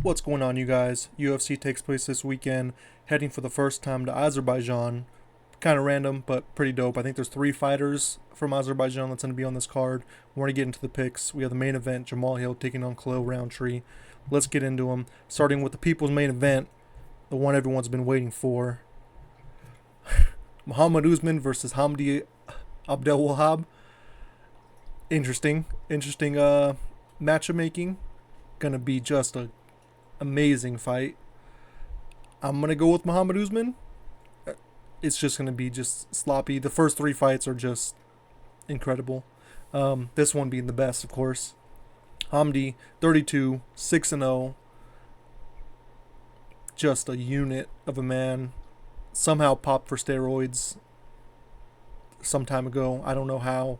What's going on, you guys? UFC takes place this weekend, heading for the first time to Azerbaijan. Kind of random, but pretty dope. I think there's 3 fighters from Azerbaijan that's going to be on this card. We're going to get into the picks. We have the main event, Jamal Hill taking on Khalil Roundtree. Let's get into them. Starting with the people's main event, the one everyone's been waiting for. Mohammed Usman versus Hamdy Abelwahab. Interesting matchup making. Gonna be just a amazing fight. I'm gonna go with Mohammed Usman. It's just gonna be just sloppy. The first 3 fights are just incredible. This one being the best, of course. Hamdy, 32, 6-0. Just a unit of a man. Somehow popped for steroids some time ago. I don't know how.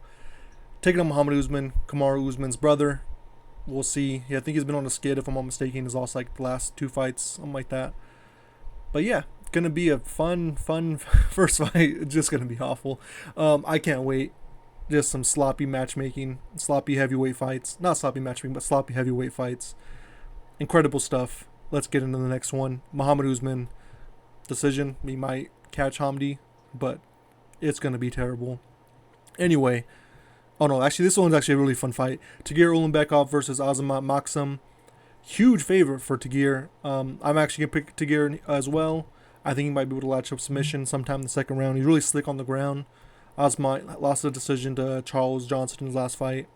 Taking on Mohammed Usman, Kamaru Usman's brother. We'll see. Yeah, I think he's been on a skid, if I'm not mistaken. He's lost like the last 2 fights, something like that. But yeah, gonna be a fun first fight. It's just gonna be awful. I can't wait. Just some sloppy matchmaking, sloppy heavyweight fights. Not sloppy matchmaking, but sloppy heavyweight fights. Incredible stuff. Let's get into the next one. Mohammed Usman, decision. We might catch Hamdy, but it's gonna be terrible. Anyway. Oh no, actually this one's actually a really fun fight. Tagir Ulanbekov versus Azat Maksum. Huge favorite for Tagir. I'm actually going to pick Tagir as well. I think he might be able to latch up submission sometime in the second round. He's really slick on the ground. Azat lost the decision to Charles Johnson in his last fight.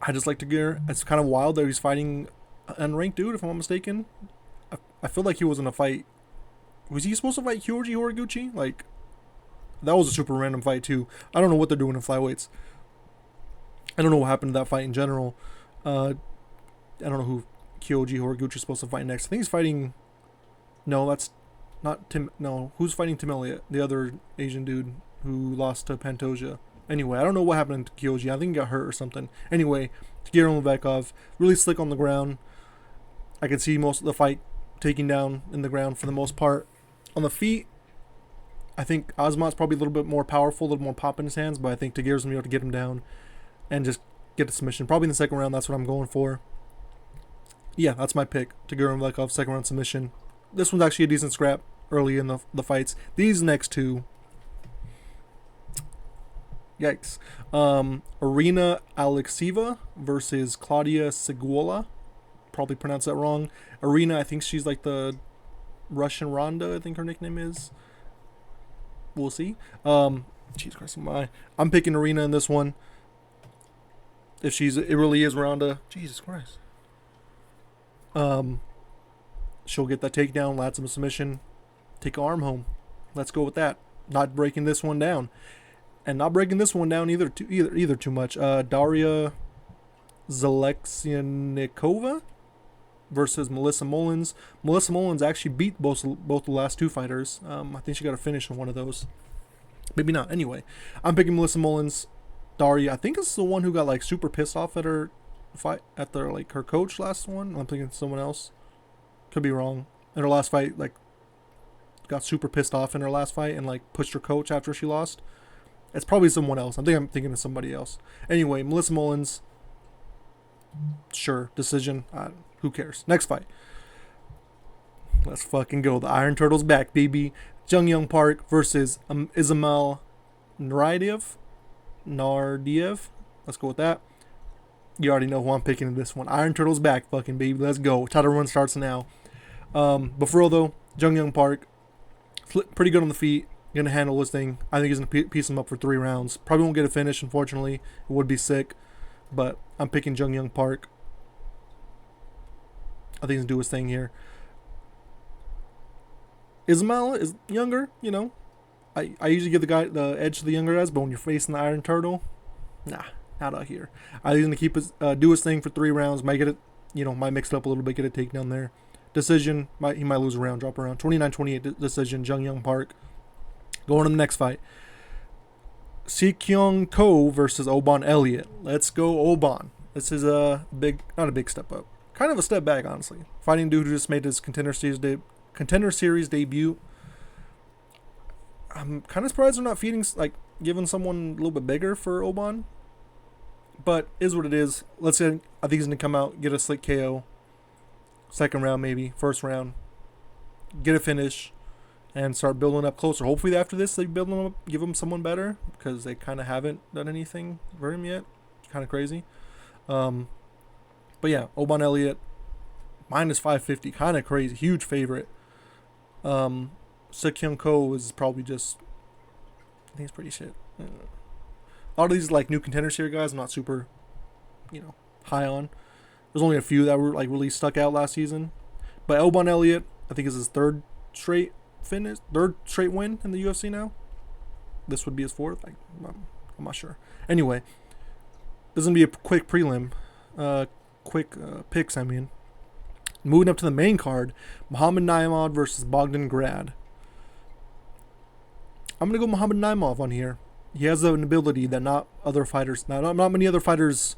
I just like Tagir. It's kind of wild that he's fighting an unranked dude, if I'm not mistaken. I feel like he was in a fight. Was he supposed to fight Kyoji Horiguchi? Like, that was a super random fight too. I don't know what they're doing in flyweights. I don't know what happened to that fight in general. I don't know who Kyoji Horiguchi is supposed to fight next. I think he's fighting. No, that's not Tim. No, who's fighting Tim Elliot? The other Asian dude who lost to Pantoja. Anyway, I don't know what happened to Kyoji. I think he got hurt or something. Anyway, Tagir Ulanbekov, really slick on the ground. I can see most of the fight taking down in the ground for the most part. On the feet, I think Azmat's probably a little bit more powerful, a little more pop in his hands, but I think Tagir's going to be able to get him down and just get the submission. Probably in the second round, that's what I'm going for. Yeah, that's my pick. Tagir Ulanbekov, second round submission. This one's actually a decent scrap early in the fights. These next 2, yikes. Irina Alekseeva versus Klaudia Sygula. Probably pronounced that wrong. Irina, I think she's like the Russian Ronda, I think her nickname is. We'll see. Jesus Christ, I'm picking Irina in this one. If it really is Ronda, Jesus Christ. She'll get that takedown, latch him a submission, take arm home. Let's go with that. Not breaking this one down, and not breaking this one down either too much. Daria Zhelezniakova versus Melissa Mullins. Melissa Mullins actually beat both the last 2 fighters. I think she got a finish in one of those. Maybe not. Anyway, I'm picking Melissa Mullins. Daria, I think this is the one who got like super pissed off at her fight, at their like her coach last one. I'm thinking someone else. Could be wrong. In her last fight, like got super pissed off in her last fight and like pushed her coach after she lost. It's probably someone else. I'm thinking of somebody else. Anyway, Melissa Mullins. Sure, decision. Who cares? Next fight. Let's fucking go. The Iron Turtle's back, baby. JunYong Park versus Ismail Naurdiev. Let's go with that. You already know who I'm picking in this one. Iron Turtle's back, fucking baby. Let's go. Title run starts now. Before though, JunYong Park, pretty good on the feet. Gonna handle this thing. I think he's gonna piece him up for 3 rounds. Probably won't get a finish, unfortunately. It would be sick, but I'm picking JunYong Park. I think he's gonna do his thing here. Ismail is younger, you know. I usually give the edge to the younger guys, but when you're facing the Iron Turtle, nah, not out here. I think he's gonna keep do his thing for 3 rounds. Might get it, might mix it up a little bit, get a takedown there. Decision, he might lose a round, drop around. 29-28 decision. JunYong Park. Going to the next fight. Seokhyeon versus Oban Elliot. Let's go Oban. This is not a big step up. Kind of a step back, honestly. Fighting dude who just made his Contender Series debut. I'm kind of surprised they're not giving someone a little bit bigger for Oban. But is what it is. Let's say I think he's gonna come out, get a slick KO. second round maybe, first round, get a finish, and start building up closer. Hopefully after this they build him up, give him someone better, because they kind of haven't done anything for him yet. Kind of crazy. But yeah, Oban Elliot minus 550, kind of crazy, huge favorite. Seokhyeon is probably just, I think it's pretty shit. A lot of these like new contenders here, guys, I'm not super, high on. There's only a few that were like really stuck out last season. But Oban Elliot, I think, is his third straight win in the UFC now. This would be his fourth. I'm not sure. Anyway, this is gonna be a quick prelim, picks. Moving up to the main card, Mohammed Naimov versus Bogdan Grad. I'm gonna go Mohammed Naimov on here. He has an ability that not many other fighters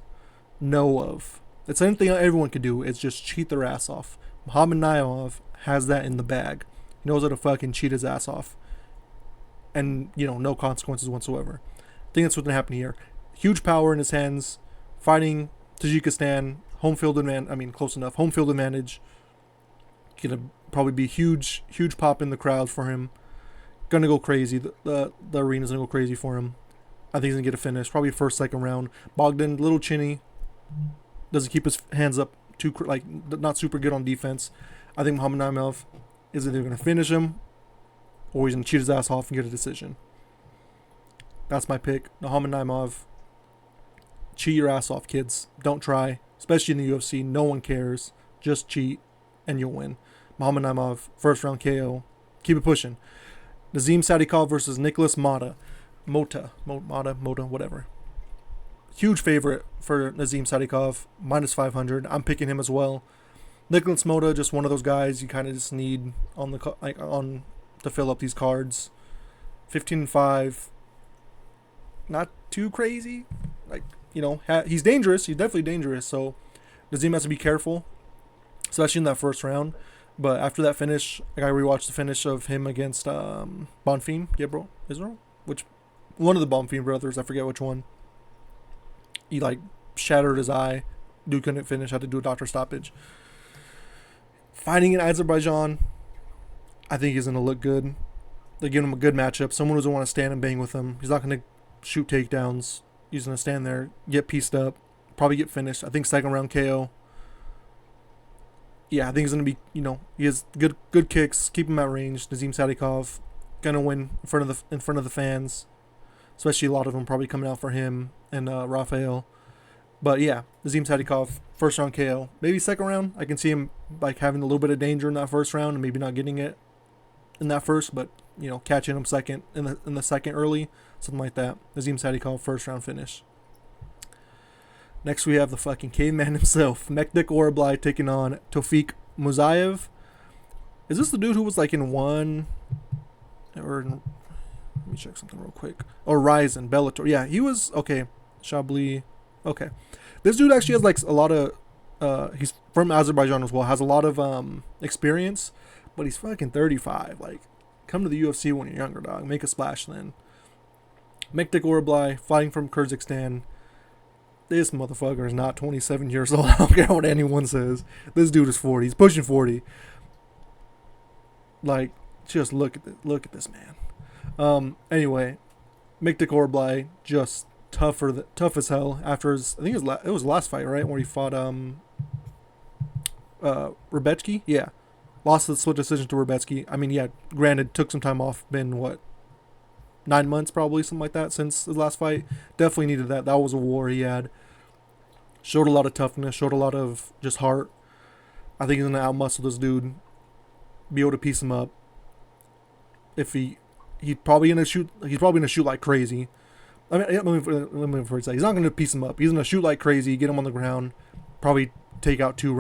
know of. It's anything everyone could do. It's just cheat their ass off. Mohammed Naimov has that in the bag. He knows how to fucking cheat his ass off, and no consequences whatsoever. I think that's what's gonna happen here. Huge power in his hands, fighting Tajikistan. Home field advantage. Close enough. Home field advantage. Gonna probably be huge pop in the crowd for him. Gonna go crazy. The arena's gonna go crazy for him. I think he's gonna get a finish. Probably first, second round. Bogdan, little chinny. Doesn't keep his hands up too, not super good on defense. I think Mohammed Naimov is either gonna finish him, or he's gonna cheat his ass off and get a decision. That's my pick. Mohammed Naimov. Cheat your ass off, kids. Don't try. Especially in the UFC, no one cares. Just cheat, and you'll win. Mohammed Naimov, first round KO. Keep it pushing. Nazim Sadykhov versus Nikolas Motta, whatever. Huge favorite for Nazim Sadykhov, minus 500. I'm picking him as well. Nikolas Motta, just one of those guys you kind of just need on to fill up these cards. 15-5, not too crazy. He's dangerous. He's definitely dangerous. So Nazim has to be careful, especially in that first round. But after that finish, I rewatched the finish of him against Bonfim Israel, which one of the Bonfim brothers, I forget which one. He shattered his eye. Dude couldn't finish. Had to do a doctor stoppage. Fighting in Azerbaijan, I think he's gonna look good. They're giving him a good matchup. Someone who doesn't want to stand and bang with him. He's not gonna shoot takedowns. He's going to stand there, get pieced up, probably get finished. I think second round KO. Yeah, I think he's going to be, he has good kicks, keep him at range. Nazim Sadykhov going to win in front of the fans, especially a lot of them probably coming out for him and Rafael. But yeah, Nazim Sadykhov, first round KO. Maybe second round, I can see him having a little bit of danger in that first round and maybe not getting it in that first, but catching him second in the second early. Something like that. Nazim Sadykhov, first round finish. Next we have the fucking caveman himself, Mekdik Orablai, taking on Taufik Musayev. Is this the dude who was in one? Let me check something real quick. Ryzen, Bellator. Yeah, he was, okay. Chablis. Okay. This dude actually has a lot of, he's from Azerbaijan as well, has a lot of experience, but he's fucking 35. Come to the UFC when you're younger, dog. Make a splash then. Mekdik Orablai, fighting from Kyrgyzstan. This motherfucker is not 27 years old. I don't care what anyone says. This dude is 40. He's pushing 40. Just look at this man. Anyway, Mekdik Orablai, just tough as hell. After it was his last fight, right, where he fought Rebetsky. Yeah, lost the split decision to Rebetsky. Granted, took some time off. Been 9 months probably, something like that, since his last fight. Definitely needed that. That was a war he had. Showed a lot of toughness, showed a lot of just heart. I think he's gonna outmuscle this dude, be able to piece him up. If he's probably gonna shoot like crazy. Let me say, he's not gonna piece him up. He's gonna shoot like crazy, get him on the ground, probably take off 2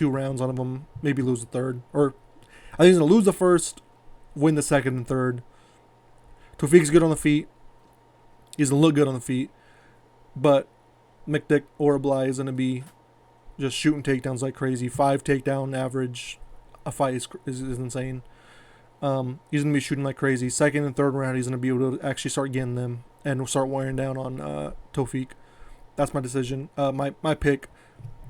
rounds out of him, maybe lose the third. Or I think he's gonna lose the first, win the second and third. Taufik's good on the feet. He's going to look good on the feet. But Mekdik Orablai is going to be just shooting takedowns like crazy. 5 takedown average a fight is insane. He's going to be shooting like crazy. Second and third round, he's going to be able to actually start getting them and start wearing down on Taufik. That's my decision. My pick.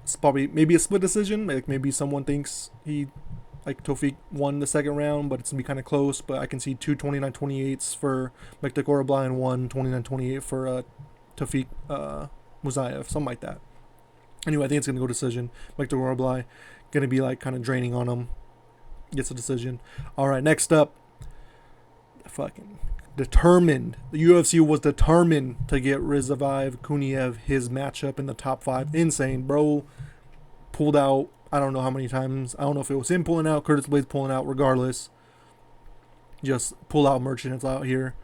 It's probably maybe a split decision. Like maybe someone thinks Tofik won the second round, but it's gonna be kind of close. But I can see two 29-28s for Mektakoroblai and one 29-28 for Tofik Musayev, something like that. Anyway, I think it's gonna go decision. Mektakoroblai gonna be like kind of draining on him. Gets a decision. All right, next up, fucking determined. The UFC was determined to get Rizavayev Kuniev his matchup in the top 5. Insane, bro. Pulled out. I don't know how many times. I don't know if it was him pulling out, Curtis Blades pulling out. Regardless, just pull out merchants out here.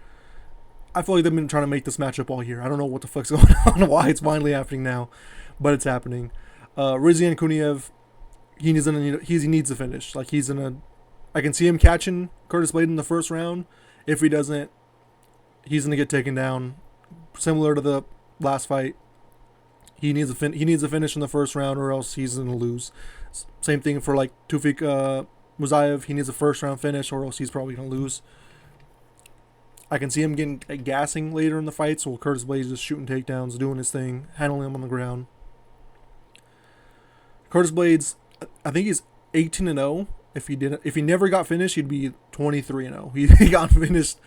I feel like they've been trying to make this matchup all year. I don't know what the fuck's going on, why it's finally happening now, but it's happening. Rizzy and Kuniev, he needs to finish. Like I can see him catching Curtis Blades in the first round. If he doesn't, he's gonna get taken down. Similar to the last fight, he needs to finish in the first round, or else he's gonna lose. Same thing for like Tufik Musayev. He needs a first round finish, or else he's probably gonna lose. I can see him getting gassing later in the fights, while Curtis Blades just shooting takedowns, doing his thing, handling him on the ground. Curtis Blades, I think he's 18-0. If he never got finished, he'd be 23-0. He got finished.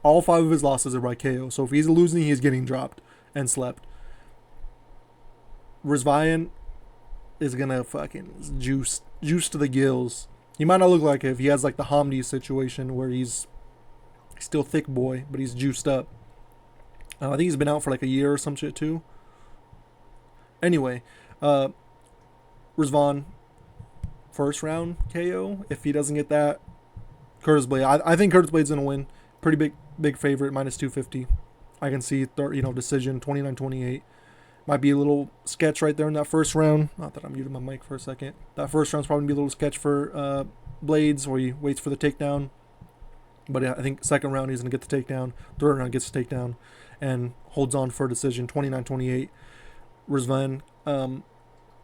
All 5 of his losses are by KO. So if he's losing, he's getting dropped and slept. Rizvayan is gonna fucking juice to the gills. He might not look like it if he has like the Hamdy situation where he's still thick boy, but he's juiced up. I think he's been out for like a year or some shit too. Anyway, Rizvan, first round KO. If he doesn't get that, Curtis Blades. I think Curtis Blades gonna win. Pretty big favorite, minus 250. I can see decision 29-28. Might be a little sketch right there in that first round. Not that I'm muting my mic for a second. That first round's probably gonna be a little sketch for Blades, where he waits for the takedown. But I think second round he's gonna get the takedown. Third round gets the takedown, and holds on for a decision 29-28. Rizvan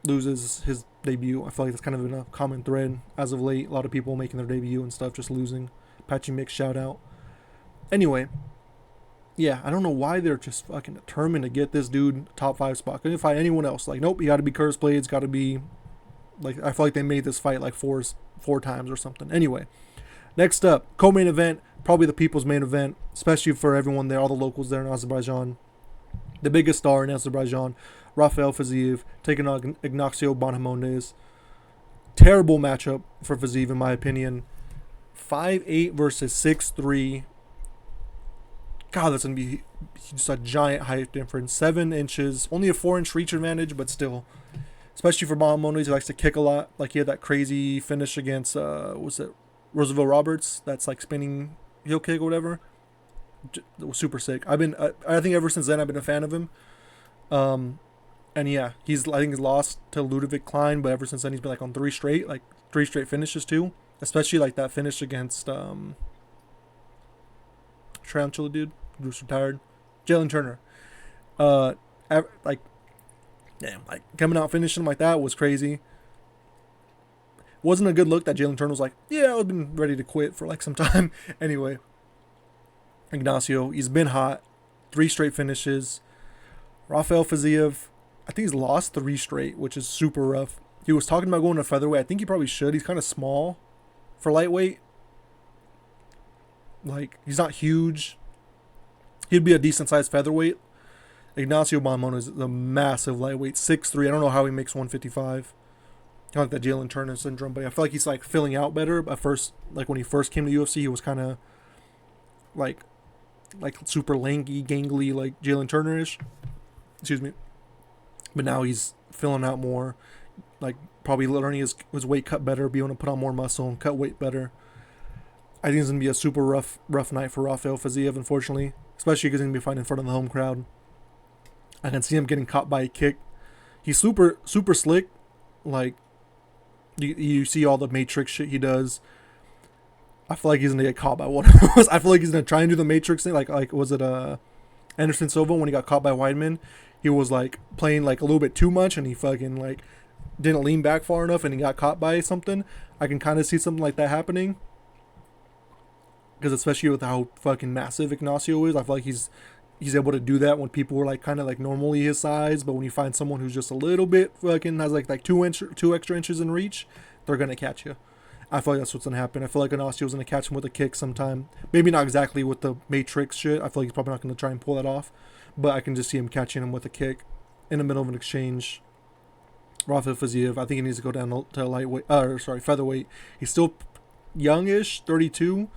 loses his debut. I feel like that's kind of been a common thread as of late. A lot of people making their debut and stuff just losing. Patchy Mix shout out. Anyway, yeah, I don't know why they're just fucking determined to get this dude top 5 spot. Couldn't fight anyone else. Like, nope, you got to be Curtis Blades. Got to be like, I feel like they made this fight like four times or something. Anyway, next up, co-main event, probably the people's main event, especially for everyone there, all the locals there in Azerbaijan. The biggest star in Azerbaijan, Rafael Fiziev, taking on Ignacio Bonhamondes. Terrible matchup for Fiziev, in my opinion. 5'8" versus 6'3". God, that's going to be just a giant height difference. 7 inches. Only a 4-inch reach advantage, but still. Especially for Bonhamondes, he likes to kick a lot. Like, he had that crazy finish against, Roosevelt Roberts. That's like spinning heel kick or whatever. It was super sick. I think ever since then, I've been a fan of him. And yeah, I think he's lost to Ludovic Klein, but ever since then, he's been like on 3 straight finishes too. Especially like that finish against, Tarantula dude, who's retired, Jalen Turner. Coming out finishing like that was crazy. Wasn't a good look that Jalen Turner was like, yeah, I've been ready to quit for like some time. Anyway, Ignacio, he's been hot, 3 straight finishes. Rafael Fiziev, I think he's lost 3 straight, which is super rough. He was talking about going to featherweight. I think he probably should. He's kind of small for lightweight. Like, he's not huge. He'd be a decent-sized featherweight. Ignacio Bonhamondes is a massive lightweight, 6'3". I don't know how he makes 155. Kind of like that Jalen Turner syndrome, but I feel like he's like filling out better. But first, like when he first came to UFC, he was kind of like super lanky, gangly, like Jalen Turner-ish. Excuse me. But now he's filling out more, like probably learning his weight cut better, be able to put on more muscle and cut weight better. I think it's going to be a super rough night for Rafael Fiziev, unfortunately. Especially because he's going to be fighting in front of the home crowd. I can see him getting caught by a kick. He's super, super slick. Like, you see all the Matrix shit he does. I feel like he's going to get caught by one of those. I feel like he's going to try and do the Matrix thing. Like was it Anderson Silva when he got caught by Weidman? He was, like, playing, like, a little bit too much, and he fucking, like, didn't lean back far enough, and he got caught by something. I can kind of see something like that happening. Because especially with how fucking massive Ignacio is, I feel like he's he's able to do that when people were like kind of like normally his size, but when you find someone who's just a little bit fucking has like 2 extra inches in reach, they're gonna catch you. I feel like that's what's gonna happen. I feel like Ignacio was gonna catch him with a kick sometime. Maybe not exactly with the Matrix shit. I feel like he's probably not gonna try and pull that off, but I can just see him catching him with a kick in the middle of an exchange. Rafael Fiziev, I think he needs to go down to lightweight, featherweight. He's still youngish, 32.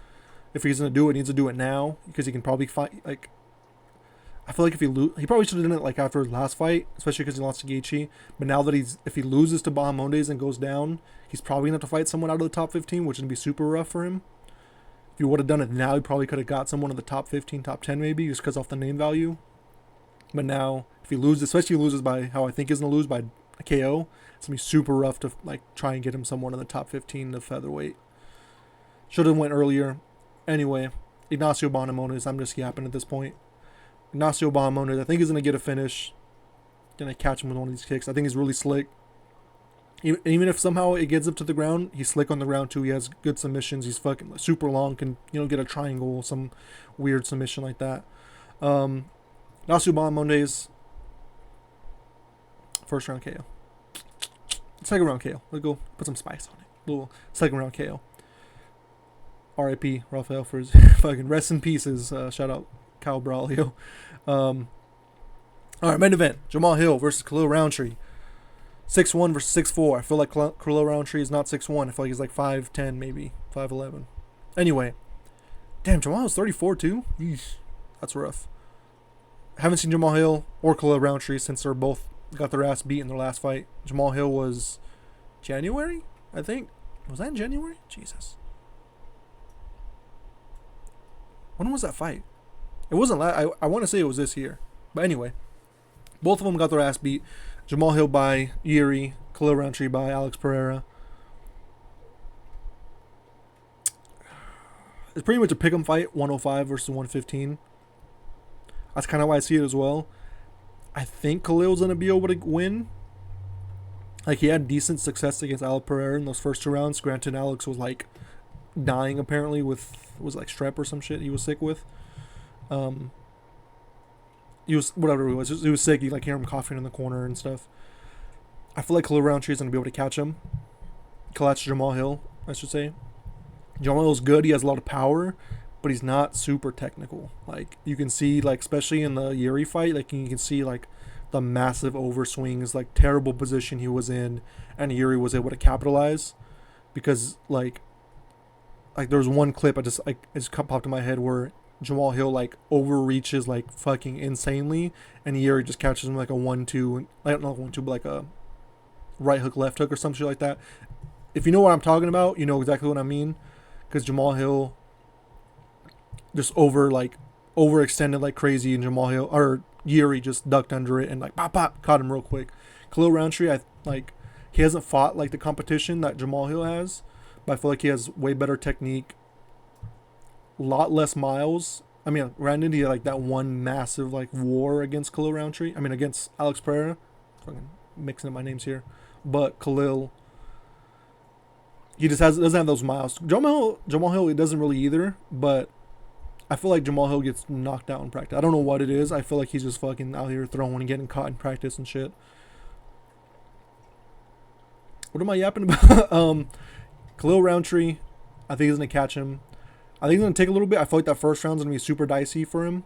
If he's gonna do it, he needs to do it now because he can probably fight. Like, I feel like if he probably should have done it like after his last fight, especially because he lost to Gaethje. But now that if he loses to Bahamondes and goes down, he's probably gonna have to fight someone out of the top 15, which is gonna be super rough for him. If he would have done it now, he probably could have got someone in the top 15, top 10 maybe, just because off the name value. But now, if he loses, especially if he loses by how I think he's gonna lose by a KO, it's gonna be super rough to like try and get him someone in the top 15 of featherweight. Should have went earlier. Anyway, Ignacio Bahamondes, I'm just yapping at this point. Ignacio Bahamondes, I think he's gonna get a finish. Gonna catch him with one of these kicks. I think he's really slick. Even if somehow it gets up to the ground, he's slick on the ground too. He has good submissions. He's fucking super long. Can get a triangle, some weird submission like that. Ignacio Bahamondes, first round KO. Second round KO. Let's go put some spice on it. Little second round KO. R.I.P. Rafael for his fucking rest in pieces. Shout out Kyle Braulio. All right, main event: Jamahal Hill versus Khalil Roundtree. 6'1" versus 6'4". I feel like Khalil Roundtree is not 6'1". I feel like he's like 5'10", maybe 5'11". Anyway, damn, Jamahal is 34 too. Yeesh, that's rough. Haven't seen Jamahal Hill or Khalil Roundtree since they're both got their ass beat in their last fight. Jamahal Hill was January, I think. Was that in January? Jesus. When was that fight? It wasn't I want to say it was this year. But anyway, both of them got their ass beat. Jamahal Hill by Yuri, Khalil Roundtree by Alex Pereira. It's pretty much a pick'em fight, 105 versus 115. That's kind of why I see it as well. I think Khalil's going to be able to win. Like, he had decent success against Alex Pereira in those first 2 rounds. Granted, Alex was like dying apparently with, was like strep or some shit he was sick with. He was, whatever it was, he was sick. You like hear him coughing in the corner and stuff. I feel like Khalil Roundtree is going to be able to catch him. Catch Jamahal Hill, I should say. Jamahal Hill's good. He has a lot of power, but he's not super technical. Like, you can see, like, especially in the Yuri fight, like, you can see, like, the massive overswings, like, terrible position he was in, and Yuri was able to capitalize. Because, like there was one clip it just popped in my head where Jamahal Hill, like, overreaches, like, fucking insanely, and Yuri just catches him, like, a 1-2, like, not 1-2, but, like, a right hook, left hook, or some shit like that. If you know what I'm talking about, you know exactly what I mean. Because Jamahal Hill just overextended like crazy, and Yuri just ducked under it and like pop caught him real quick. Khalil Roundtree, he hasn't fought like the competition that Jamahal Hill has, but I feel like he has way better technique, a lot less miles. I mean, granted, he had like that one massive like war against Khalil Roundtree. I mean, against Alex Pereira. Fucking mixing up my names here, but Khalil, he just doesn't have those miles. Jamahal Hill, it doesn't really either, but I feel like Jamahal Hill gets knocked out in practice. I don't know what it is. I feel like he's just fucking out here throwing and getting caught in practice and shit. What am I yapping about? Khalil Roundtree, I think he's going to catch him. I think he's going to take a little bit. I feel like that first round's going to be super dicey for him.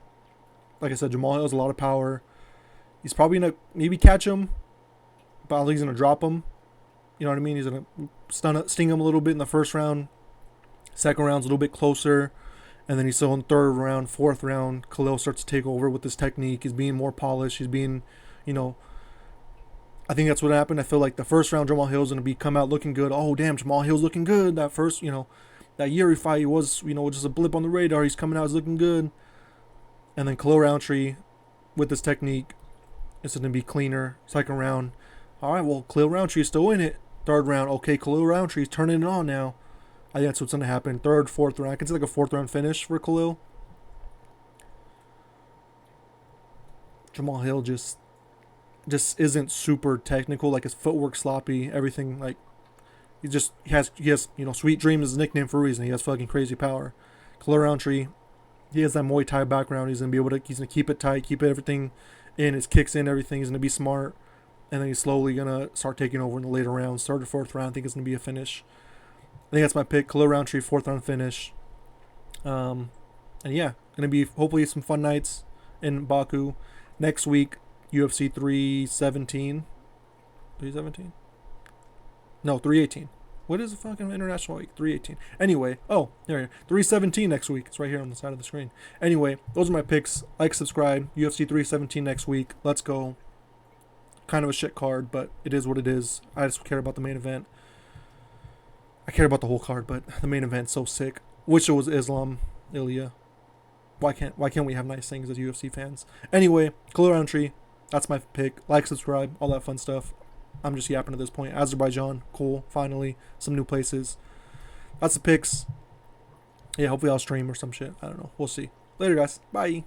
Like I said, Jamahal Hill has a lot of power. He's probably going to maybe catch him, but I don't think he's going to drop him. You know what I mean? He's going to sting him a little bit in the first round. Second round's a little bit closer. And then he's still in third round, fourth round. Khalil starts to take over with his technique. He's being more polished. He's being, I think that's what happened. I feel like the first round, Jamahal Hill's going to come out looking good. Oh, damn, Jamahal Hill's looking good. That first, that Yuri fight, he was, just a blip on the radar. He's coming out, he's looking good. And then Khalil Roundtree, with his technique, is going to be cleaner. Second round. All right, well, Khalil Roundtree's still in it. Third round, okay, Khalil Roundtree's turning it on now. I think that's what's going to happen. Third, fourth round. I can see like a fourth round finish for Khalil. Jamahal Hill just isn't super technical. Like, his footwork sloppy. Everything, like, he has Sweet Dreams is a nickname for a reason. He has fucking crazy power. Khalil Roundtree, He has that Muay Thai background. He's gonna keep it tight, keep everything in, his kicks in, everything. He's gonna be smart, and then he's slowly gonna start taking over in the later rounds. Third or fourth round, I think it's gonna be a finish. I think that's my pick. Khalil Roundtree, fourth round finish. And yeah, gonna be hopefully some fun nights in Baku. Next week, UFC 317. 317? No, 318. What is the fucking international week? 318. Anyway, there 317 next week. It's right here on the side of the screen. Anyway, those are my picks. Like, subscribe. UFC 317 next week. Let's go. Kind of a shit card, but it is what it is. I just care about the main event. I care about the whole card, but the main event's so sick. Wish it was Islam, Ilya. Why can't we have nice things as UFC fans? Anyway, Khalil Roundtree. That's my pick. Like, subscribe, all that fun stuff. I'm just yapping at this point. Azerbaijan, cool. Finally, some new places. That's the picks. Yeah, hopefully I'll stream or some shit. I don't know. We'll see. Later, guys. Bye.